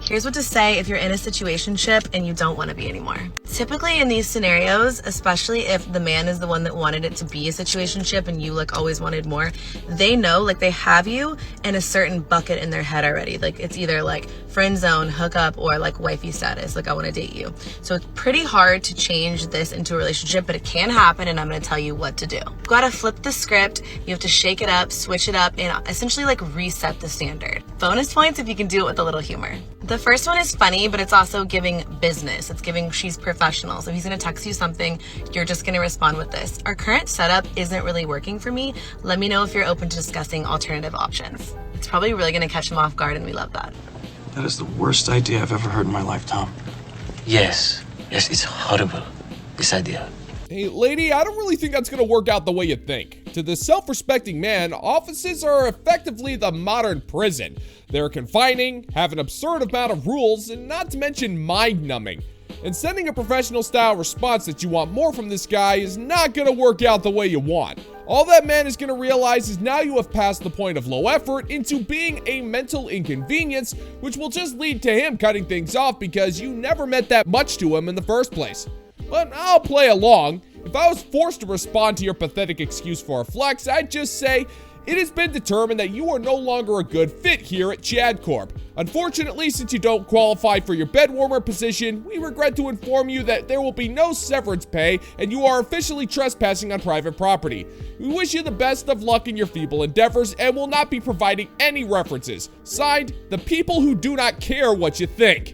Here's what to say if you're in a situationship and you don't want to be anymore. Typically in these scenarios, especially if the man is the one that wanted it to be a situationship and you like always wanted more, they know, like they have you in a certain bucket in their head already. Like it's either like friend zone, hookup, or like wifey status, like I want to date you. So it's pretty hard to change this into a relationship, but it can happen, and I'm going to tell you what to do. You got to flip the script. You have to shake it up, switch it up, and essentially like reset the standard. Bonus points if you can do it with a little humor. The first one is funny, but it's also giving business. It's giving she's professional. So if he's gonna text you something, you're just gonna respond with this. Our current setup isn't really working for me. Let me know if you're open to discussing alternative options. It's probably really gonna catch him off guard, and we love that. That is the worst idea I've ever heard in my life, Tom. Yes, it's horrible, this idea. Hey, lady, I don't really think that's gonna work out the way you think. To the self-respecting man, offices are effectively the modern prison. They're confining, have an absurd amount of rules, and not to mention mind-numbing. And sending a professional-style response that you want more from this guy is not gonna work out the way you want. All that man is gonna realize is now you have passed the point of low effort into being a mental inconvenience, which will just lead to him cutting things off because you never meant that much to him in the first place. But I'll play along. If I was forced to respond to your pathetic excuse for a flex, I'd just say, it has been determined that you are no longer a good fit here at Chad Corp. Unfortunately, since you don't qualify for your bedwarmer position, we regret to inform you that there will be no severance pay and you are officially trespassing on private property. We wish you the best of luck in your feeble endeavors and will not be providing any references. Signed, the people who do not care what you think.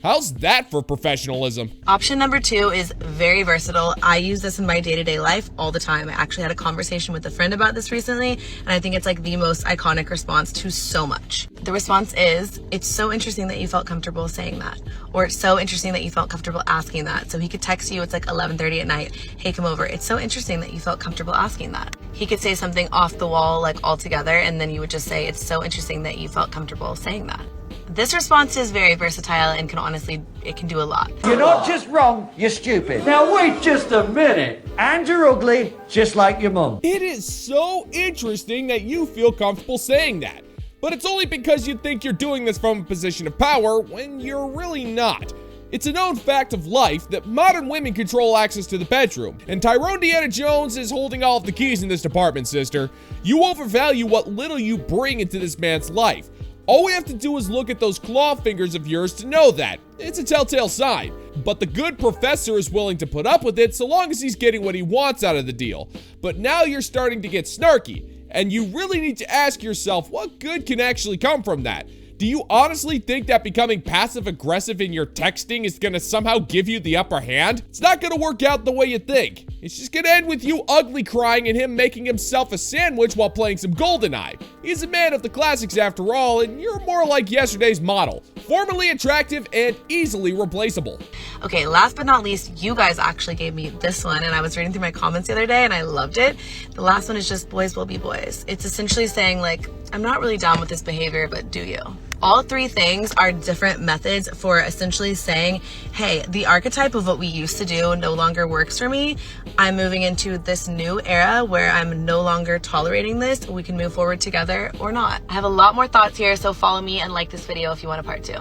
How's that for professionalism? Option number 2 is very versatile. I use this in my day-to-day life all the time. I actually had a conversation with a friend about this recently, and I think it's like the most iconic response to so much. The response is, it's so interesting that you felt comfortable saying that, or it's so interesting that you felt comfortable asking that. So he could text you, it's like 11:30 at night, hey, come over. It's so interesting that you felt comfortable asking that. He could say something off the wall, like altogether, and then you would just say, it's so interesting that you felt comfortable saying that. This response is very versatile and can honestly, it can do a lot. You're not just wrong, you're stupid. Now wait just a minute. And you're ugly, just like your mum. It is so interesting that you feel comfortable saying that. But it's only because you think you're doing this from a position of power when you're really not. It's a known fact of life that modern women control access to the bedroom, and Tyrone Deanna Jones is holding all of the keys in this department, sister. You overvalue what little you bring into this man's life. All we have to do is look at those claw fingers of yours to know that. It's a telltale sign. But the good professor is willing to put up with it so long as he's getting what he wants out of the deal. But now you're starting to get snarky, and you really need to ask yourself what good can actually come from that. Do you honestly think that becoming passive-aggressive in your texting is gonna somehow give you the upper hand? It's not gonna work out the way you think. It's just gonna end with you ugly crying and him making himself a sandwich while playing some GoldenEye. He's a man of the classics after all, and you're more like yesterday's model. Formerly attractive and easily replaceable. Okay, last but not least, you guys actually gave me this one, and I was reading through my comments the other day and I loved it. The last one is just boys will be boys. It's essentially saying like, I'm not really down with this behavior, but do you? All 3 things are different methods for essentially saying, hey, the archetype of what we used to do no longer works for me. I'm moving into this new era where I'm no longer tolerating this. We can move forward together or not. I have a lot more thoughts here, so follow me and like this video if you want a part 2.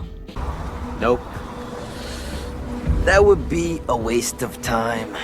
Nope. That would be a waste of time.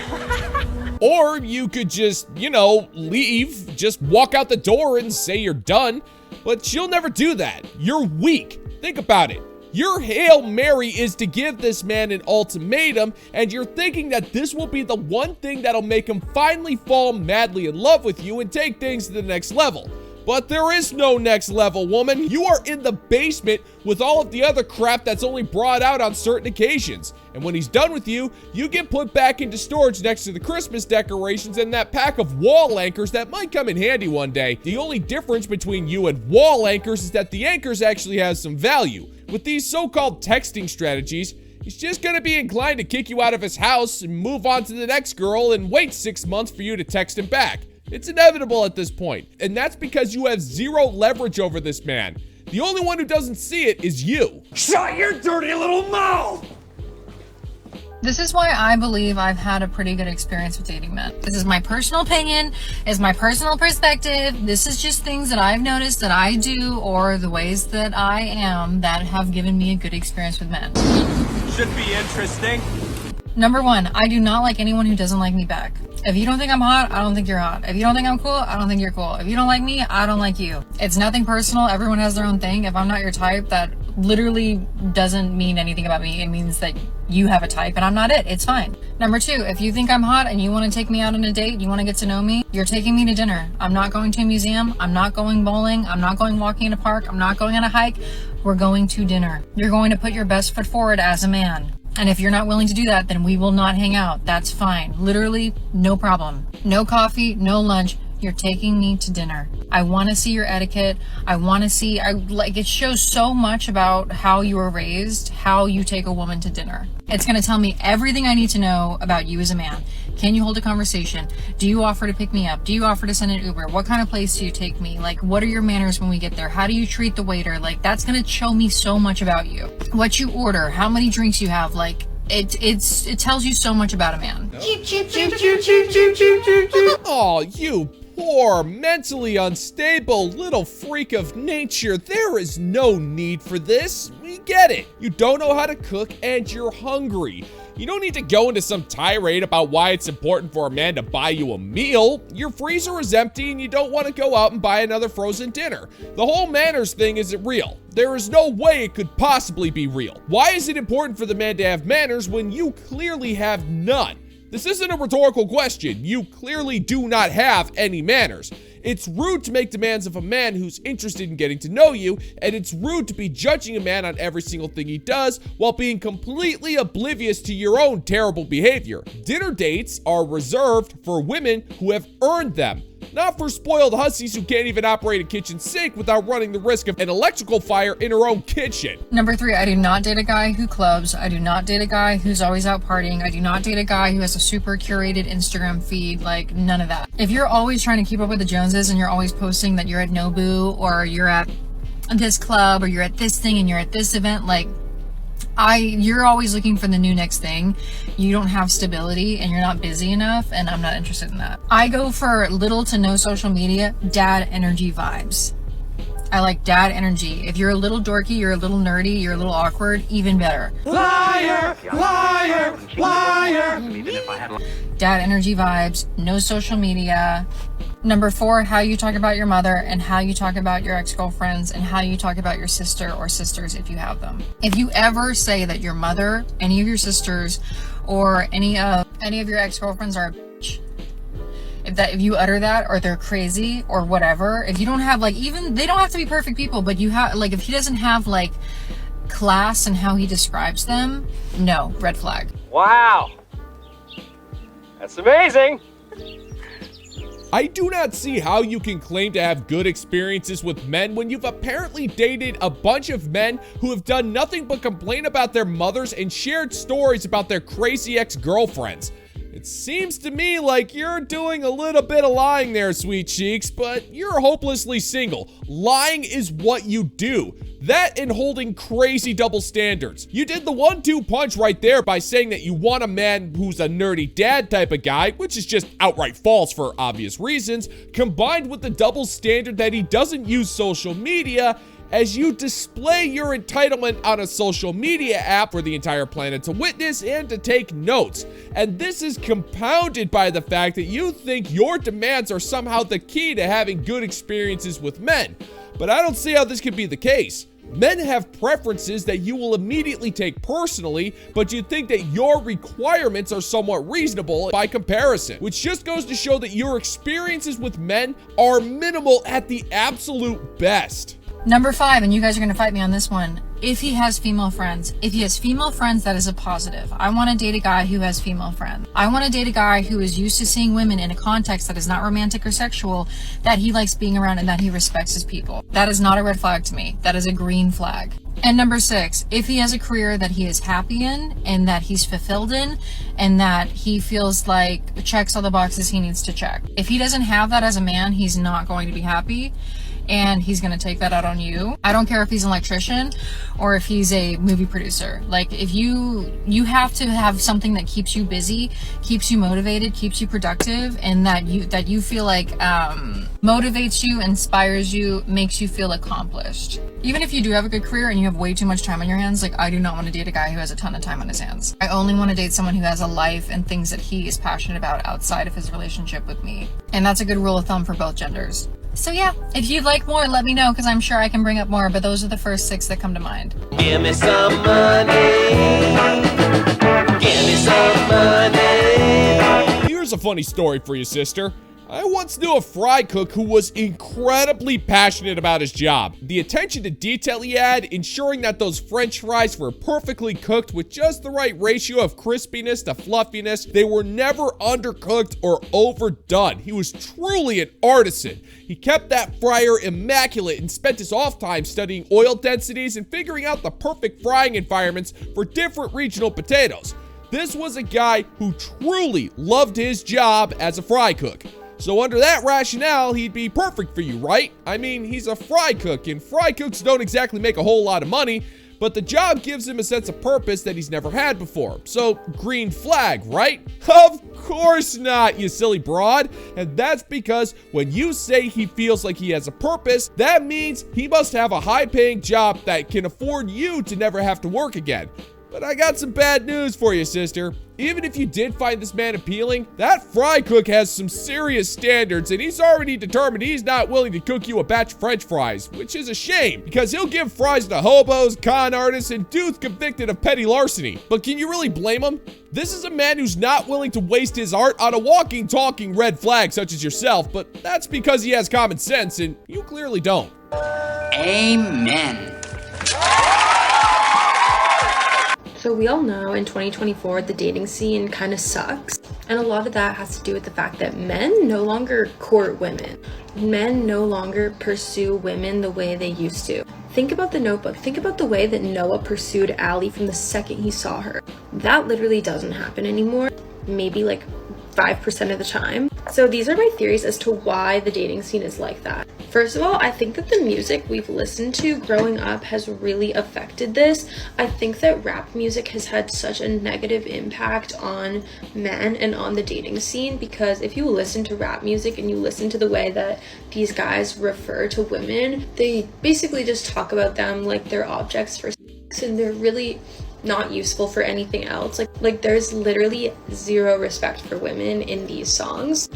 Or you could just, leave, just walk out the door and say you're done. But she'll never do that. You're weak. Think about it. Your Hail Mary is to give this man an ultimatum, and you're thinking that this will be the one thing that'll make him finally fall madly in love with you and take things to the next level. But there is no next level, woman. You are in the basement with all of the other crap that's only brought out on certain occasions. And when he's done with you, you get put back into storage next to the Christmas decorations and that pack of wall anchors that might come in handy one day. The only difference between you and wall anchors is that the anchors actually have some value. With these so-called texting strategies, he's just gonna be inclined to kick you out of his house and move on to the next girl and wait 6 months for you to text him back. It's inevitable at this point, and that's because you have zero leverage over this man. The only one who doesn't see it is you. Shut your dirty little mouth! This is why I believe I've had a pretty good experience with dating men. This is my personal opinion, is my personal perspective. This is just things that I've noticed that I do, or the ways that I am, that have given me a good experience with men. Should be interesting. Number one, I do not like anyone who doesn't like me back. If you don't think I'm hot, I don't think you're hot. If you don't think I'm cool, I don't think you're cool. If you don't like me, I don't like you. It's nothing personal. Everyone has their own thing. If I'm not your type, that literally doesn't mean anything about me. It means that you have a type and I'm not it. It's fine. Number two, if you think I'm hot and you want to take me out on a date, you want to get to know me, you're taking me to dinner. I'm not going to a museum. I'm not going bowling. I'm not going walking in a park. I'm not going on a hike. We're going to dinner. You're going to put your best foot forward as a man. And if you're not willing to do that, then we will not hang out. That's fine. Literally, no problem. No coffee, no lunch. You're taking me to dinner. I want to see your etiquette. I want to see, it shows so much about how you were raised, how you take a woman to dinner. It's going to tell me everything I need to know about you as a man. Can you hold a conversation? Do you offer to pick me up? Do you offer to send an Uber? What kind of place do you take me? Like, what are your manners when we get there? How do you treat the waiter? Like, that's going to show me so much about you. What you order, how many drinks you have, like, it tells you so much about a man. Oh, you poor, mentally unstable little freak of nature. There is no need for this. We get it. You don't know how to cook and you're hungry. You don't need to go into some tirade about why it's important for a man to buy you a meal. Your freezer is empty and you don't want to go out and buy another frozen dinner. The whole manners thing isn't real. There is no way it could possibly be real. Why is it important for the man to have manners when you clearly have none? This isn't a rhetorical question. You clearly do not have any manners. It's rude to make demands of a man who's interested in getting to know you, and it's rude to be judging a man on every single thing he does while being completely oblivious to your own terrible behavior. Dinner dates are reserved for women who have earned them, not for spoiled hussies who can't even operate a kitchen sink without running the risk of an electrical fire in her own kitchen. Number three, I do not date a guy who clubs. I do not date a guy who's always out partying. I do not date a guy who has a super curated Instagram feed. Like, none of that. If you're always trying to keep up with the Joneses and you're always posting that you're at Nobu or you're at this club or you're at this thing and you're at this event, like, you're always looking for the new next thing. You don't have stability and you're not busy enough, and I'm not interested in that. I go for little to no social media, dad energy vibes. I like dad energy. If you're a little dorky, you're a little nerdy, you're a little awkward, even better. Liar, liar, liar. Dad energy vibes, no social media. Number four, how you talk about your mother and how you talk about your ex-girlfriends and how you talk about your sister or sisters if you have them. If you ever say that your mother, any of your sisters, or any of your ex-girlfriends are a bitch, if you utter that, or they're crazy or whatever, if you don't have, like, even, they don't have to be perfect people, but you have, like, if he doesn't have, like, class and how he describes them, no, red flag. Wow. That's amazing. I do not see how you can claim to have good experiences with men when you've apparently dated a bunch of men who have done nothing but complain about their mothers and shared stories about their crazy ex-girlfriends. It seems to me like you're doing a little bit of lying there, sweet cheeks, but you're hopelessly single. Lying is what you do. That and holding crazy double standards. You did the 1-2 punch right there by saying that you want a man who's a nerdy dad type of guy, which is just outright false for obvious reasons, combined with the double standard that he doesn't use social media as you display your entitlement on a social media app for the entire planet to witness and to take notes. And this is compounded by the fact that you think your demands are somehow the key to having good experiences with men. But I don't see how this could be the case. Men have preferences that you will immediately take personally, but you think that your requirements are somewhat reasonable by comparison, which just goes to show that your experiences with men are minimal at the absolute best. Number five, and you guys are going to fight me on this one. If he has female friends. If he has female friends, that is a positive. I want to date a guy who has female friends. I want to date a guy who is used to seeing women in a context that is not romantic or sexual, that he likes being around and that he respects his people. That is not a red flag to me. That is a green flag. And number six, if he has a career that he is happy in and that he's fulfilled in and that he feels like checks all the boxes he needs to check. If he doesn't have that as a man, he's not going to be happy. and he's gonna take that out on you. I don't care if he's an electrician or if he's a movie producer. Like, if you have to have something that keeps you busy, keeps you motivated, keeps you productive, and that you feel like motivates you, inspires you, makes you feel accomplished. Even if you do have a good career and you have way too much time on your hands, like, I do not want to date a guy who has a ton of time on his hands. I only want to date someone who has a life and things that he is passionate about outside of his relationship with me. And that's a good rule of thumb for both genders. So yeah, if you'd like more, let me know, because I'm sure I can bring up more, but those are the first 6 that come to mind. Give me some money. Give me some money. Here's a funny story for you, sister. I once knew a fry cook who was incredibly passionate about his job. The attention to detail he had, ensuring that those french fries were perfectly cooked with just the right ratio of crispiness to fluffiness. They were never undercooked or overdone. He was truly an artisan. He kept that fryer immaculate and spent his off time studying oil densities and figuring out the perfect frying environments for different regional potatoes. This was a guy who truly loved his job as a fry cook. So under that rationale, he'd be perfect for you, right? I mean, he's a fry cook, and fry cooks don't exactly make a whole lot of money, but the job gives him a sense of purpose that he's never had before. So, green flag, right? Of course not, you silly broad. And that's because when you say he feels like he has a purpose, that means he must have a high-paying job that can afford you to never have to work again. But I got some bad news for you, sister. Even if you did find this man appealing, that fry cook has some serious standards, and he's already determined he's not willing to cook you a batch of french fries, which is a shame, because he'll give fries to hobos, con artists, and dudes convicted of petty larceny. But can you really blame him? This is a man who's not willing to waste his art on a walking, talking red flag such as yourself, but that's because he has common sense, and you clearly don't. Amen. So we all know in 2024 the dating scene kind of sucks, and a lot of that has to do with the fact that men no longer court women. Men no longer pursue women the way they used to. Think about The Notebook. Think about the way that Noah pursued Allie from the second he saw her. That literally doesn't happen anymore. Maybe like 5% of the time. So these are my theories as to why the dating scene is like that. First of all, I think that the music we've listened to growing up has really affected this. I think that rap music has had such a negative impact on men and on the dating scene, because if you listen to rap music and you listen to the way that these guys refer to women, they basically just talk about them like they're objects for sex, and they're really not useful for anything else. Like there's literally zero respect for women in these songs.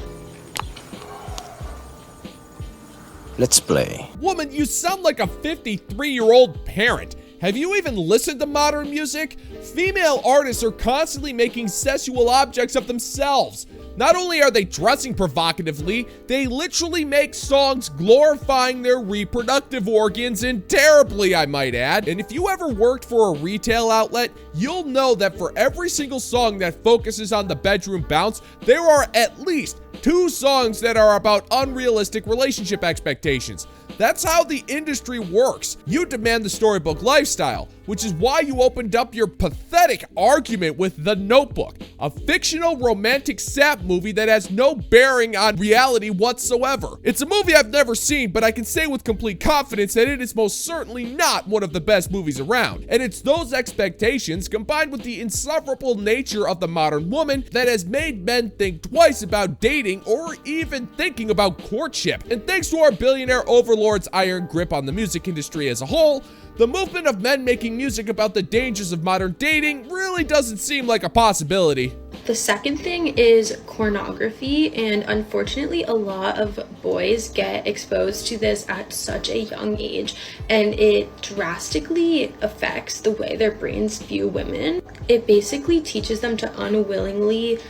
Let's play. Woman, you sound like a 53-year-old parent. Have you even listened to modern music? Female artists are constantly making sexual objects of themselves. Not only are they dressing provocatively, they literally make songs glorifying their reproductive organs, and terribly, I might add. And if you ever worked for a retail outlet, you'll know that for every single song that focuses on the bedroom bounce, there are at least 2 songs that are about unrealistic relationship expectations. That's how the industry works. You demand the storybook lifestyle, which is why you opened up your pathetic argument with The Notebook, a fictional romantic sap movie that has no bearing on reality whatsoever. It's a movie I've never seen, but I can say with complete confidence that it is most certainly not one of the best movies around. And it's those expectations combined with the insufferable nature of the modern woman that has made men think twice about dating or even thinking about courtship. And thanks to our billionaire overlord's iron grip on the music industry as a whole, the movement of men making music about the dangers of modern dating really doesn't seem like a possibility. The second thing is pornography, and unfortunately a lot of boys get exposed to this at such a young age, and it drastically affects the way their brains view women. It basically teaches them to unwillingly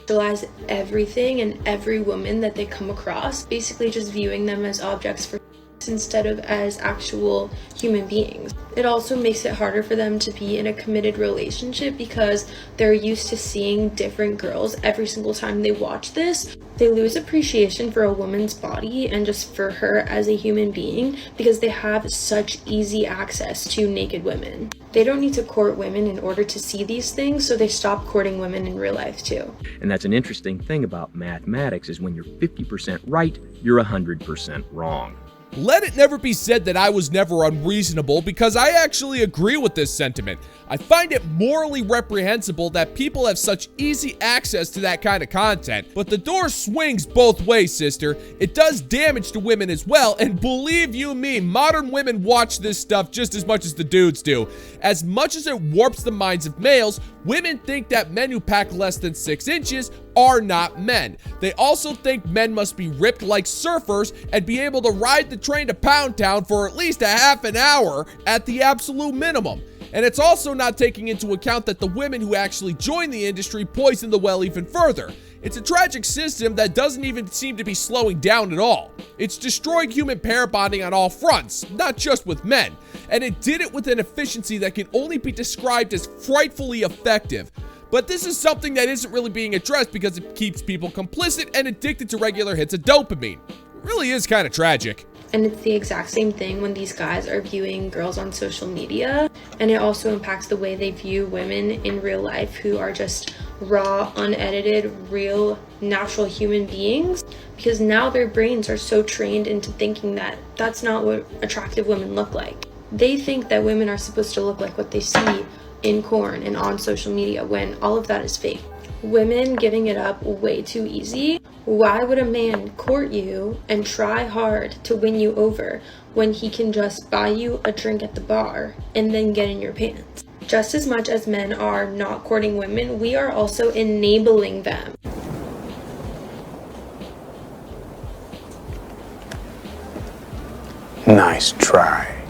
sexualize everything and every woman that they come across, basically just viewing them as objects for instead of as actual human beings. It also makes it harder for them to be in a committed relationship because they're used to seeing different girls every single time they watch this. They lose appreciation for a woman's body and just for her as a human being because they have such easy access to naked women. They don't need to court women in order to see these things, so they stop courting women in real life too. And that's an interesting thing about mathematics, is when you're 50% right, you're 100% wrong. Let it never be said that I was never unreasonable, because I actually agree with this sentiment. I find it morally reprehensible that people have such easy access to that kind of content. But the door swings both ways, sister. It does damage to women as well, and believe you me, modern women watch this stuff just as much as the dudes do. As much as it warps the minds of males, women think that men who pack less than 6 inches are not men. They also think men must be ripped like surfers and be able to ride the train to Pound Town for at least a half an hour at the absolute minimum. And it's also not taking into account that the women who actually join the industry poison the well even further. It's a tragic system that doesn't even seem to be slowing down at all. It's destroying human pair bonding on all fronts, not just with men. And it did it with an efficiency that can only be described as frightfully effective. But this is something that isn't really being addressed because it keeps people complicit and addicted to regular hits of dopamine. It really is kind of tragic. And it's the exact same thing when these guys are viewing girls on social media. And it also impacts the way they view women in real life who are just raw, unedited, real, natural human beings. Because now their brains are so trained into thinking that that's not what attractive women look like. They think that women are supposed to look like what they see in porn and on social media, when all of that is fake. Women giving it up way too easy. Why would a man court you and try hard to win you over when he can just buy you a drink at the bar and then get in your pants? Just as much as men are not courting women, we are also enabling them. Nice try.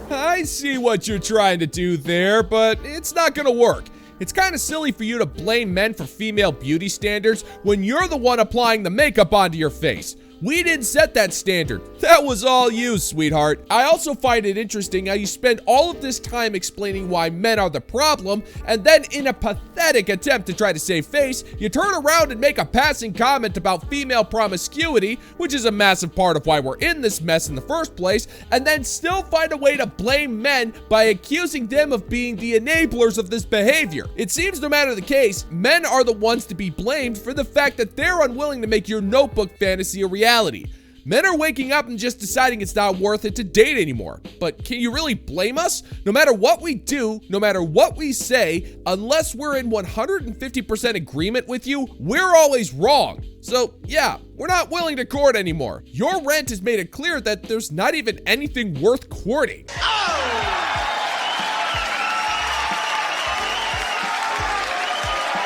I see what you're trying to do there, but it's not gonna work. It's kind of silly for you to blame men for female beauty standards when you're the one applying the makeup onto your face. We didn't set that standard. That was all you, sweetheart. I also find it interesting how you spend all of this time explaining why men are the problem, and then in a pathetic attempt to try to save face, you turn around and make a passing comment about female promiscuity, which is a massive part of why we're in this mess in the first place, and then still find a way to blame men by accusing them of being the enablers of this behavior. It seems no matter the case, men are the ones to be blamed for the fact that they're unwilling to make your notebook fantasy a reality. Men are waking up and just deciding it's not worth it to date anymore. But can you really blame us? No matter what we do, no matter what we say, unless we're in 150% agreement with you, we're always wrong. So yeah, we're not willing to court anymore. Your rant has made it clear that there's not even anything worth courting.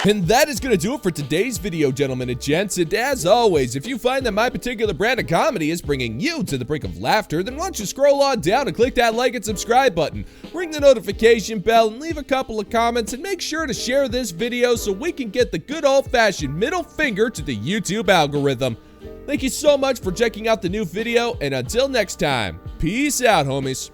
And that is going to do it for today's video, gentlemen and gents. And as always, if you find that my particular brand of comedy is bringing you to the brink of laughter, then why don't you scroll on down and click that like and subscribe button, ring the notification bell, and leave a couple of comments, and make sure to share this video so we can get the good old-fashioned middle finger to the YouTube algorithm. Thank you so much for checking out the new video, and until next time, peace out, homies.